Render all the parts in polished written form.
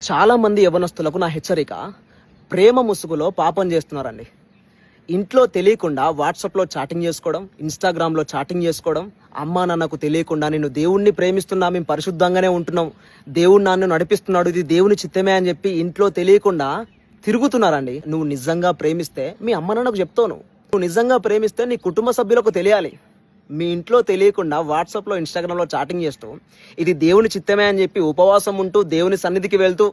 చాలా మంది యవనస్తులకు నా హెచ్చరిక, ప్రేమ ముసుగులో పాపం చేస్తున్నారండి. ఇంట్లో తెలియకుండా వాట్సాప్లో చాటింగ్ చేసుకోవడం, ఇన్స్టాగ్రామ్లో చాటింగ్ చేసుకోవడం, అమ్మా నాన్నకు తెలియకుండా నేను దేవుణ్ణి ప్రేమిస్తున్నా, మేము పరిశుద్ధంగానే ఉంటున్నాం, దేవుడు నన్ను నడిపిస్తున్నాడు, ఇది దేవుని చిత్తమే అని చెప్పి ఇంట్లో తెలియకుండా తిరుగుతున్నారండి. నువ్వు నిజంగా ప్రేమిస్తే మీ అమ్మ నాన్నకు చెప్తావు. నువ్వు నిజంగా ప్రేమిస్తే నీ కుటుంబ సభ్యులకు తెలియాలి. మీ ఇంట్లో తెలియకుండా వాట్సాప్లో ఇన్స్టాగ్రామ్లో చాటింగ్ చేస్తూ ఇది దేవుని చిత్తమే అని చెప్పి ఉపవాసం ఉంటూ దేవుని సన్నిధికి వెళ్తూ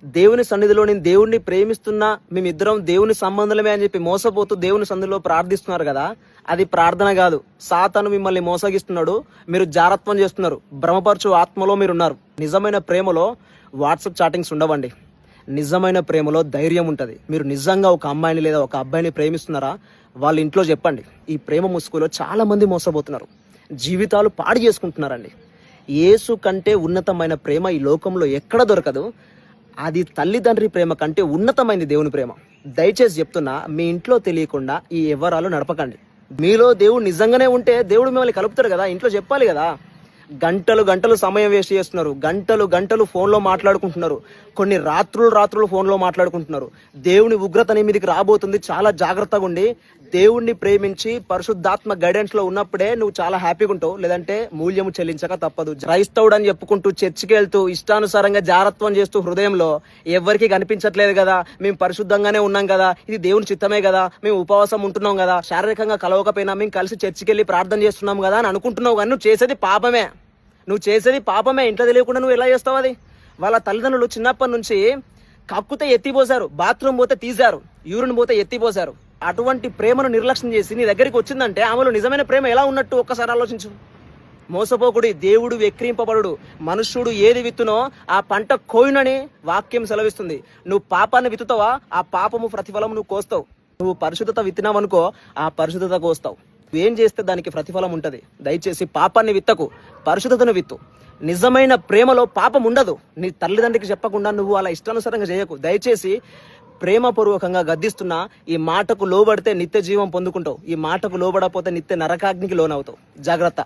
దేవుని సన్నిధిలో నేను దేవుణ్ణి ప్రేమిస్తున్నా, మేమిద్దరం దేవుని సంబంధమే అని చెప్పి మోసపోతూ దేవుని సన్నిధిలో ప్రార్థిస్తున్నారు కదా, అది ప్రార్థన కాదు. సాతాను మిమ్మల్ని మోసగిస్తున్నాడు, మీరు జారత్వం చేస్తున్నారు, భ్రమపరచు ఆత్మలో మీరున్నారు. నిజమైన ప్రేమలో వాట్సాప్ చాటింగ్స్ ఉండవండి. నిజమైన ప్రేమలో ధైర్యం ఉంటుంది. మీరు నిజంగా ఒక అమ్మాయిని లేదా ఒక అబ్బాయిని ప్రేమిస్తున్నారా, వాళ్ళ ఇంట్లో చెప్పండి. ఈ ప్రేమ ముసుగులో చాలా మంది మోసపోతున్నారు, జీవితాలు పాడు చేసుకుంటున్నారండి. యేసు కంటే ఉన్నతమైన ప్రేమ ఈ లోకంలో ఎక్కడ దొరకదు. అది తల్లిదండ్రి ప్రేమ కంటే ఉన్నతమైంది దేవుని ప్రేమ. దయచేసి చెప్తున్నా, మీ ఇంట్లో తెలియకుండా ఈ వ్యవహారాలు నడపకండి. మీలో దేవుడు నిజంగానే ఉంటే దేవుడు మిమ్మల్ని కలుపుతారు కదా, ఇంట్లో చెప్పాలి కదా. గంటలు గంటలు సమయం వేస్ట్ చేస్తున్నారు, గంటలు గంటలు ఫోన్లో మాట్లాడుకుంటున్నారు, కొన్ని రాత్రులు ఫోన్లో మాట్లాడుకుంటున్నారు. దేవుని ఉగ్రత నీ మీదకి రాబోతుంది, చాలా జాగ్రత్తగా ఉండి దేవుణ్ణి ప్రేమించి పరిశుద్ధాత్మ గైడెన్స్ లో ఉన్నప్పుడే నువ్వు చాలా హ్యాపీగా ఉంటావు. లేదంటే మూల్యము చెల్లించక తప్పదు. క్రైస్తవుడు అని చెప్పుకుంటూ చర్చికి వెళ్తూ ఇష్టానుసారంగా జారత్వం చేస్తూ హృదయంలో ఎవరికి కనిపించట్లేదు కదా, మేము పరిశుద్ధంగానే ఉన్నాం కదా, ఇది దేవుని చిత్తమే కదా, మేము ఉపవాసం ఉంటున్నాం కదా, శారీరకంగా కలవకపోయినా మేము కలిసి చర్చికి వెళ్ళి ప్రార్థన చేస్తున్నాం కదా అని అనుకుంటున్నావు. కానీ నువ్వు చేసేది పాపమే. ఇంట్లో తెలియకుండా నువ్వు ఎలా చేస్తావు అది? వాళ్ళ తల్లిదండ్రులు చిన్నప్పటి నుంచి కక్కుతే ఎత్తిపోసారు, బాత్రూమ్ పోతే తీశారు, యూరిన్ పోతే ఎత్తిపోసారు. అటువంటి ప్రేమను నిర్లక్ష్యం చేసి నీ దగ్గరికి వచ్చిందంటే ఆమెలో నిజమైన ప్రేమ ఎలా ఉన్నట్టు ఒక్కసారి ఆలోచించు. మోసపోకుడి, దేవుడు వెక్కిరింపబడు. మనుష్యుడు ఏది విత్తునో ఆ పంట కోయునని వాక్యం సెలవిస్తుంది. నువ్వు పాపాన్ని విత్తుతావా, ఆ పాపము ప్రతిఫలం నువ్వు కోస్తావు. నువ్వు పరిశుద్ధత విత్తినావనుకో, ఆ పరిశుద్ధత కోస్తావు. ఏం చేస్తే దానికి ప్రతిఫలం ఉంటది. దయచేసి పాపాన్ని విత్తకు, పరిశుద్ధతను విత్తు. నిజమైన ప్రేమలో పాపం ఉండదు. నీ తల్లిదండ్రికి చెప్పకుండా నువ్వు అలా ఇష్టానుసారంగా చేయకు. దయచేసి ప్రేమపూర్వకంగా గద్దిస్తున్నా, ఈ మాటకు లోబడితే నిత్య జీవం పొందుకుంటావు, ఈ మాటకు లోబడకపోతే నిత్య నరకాగ్నికి లోనవుతావు. జాగ్రత్త.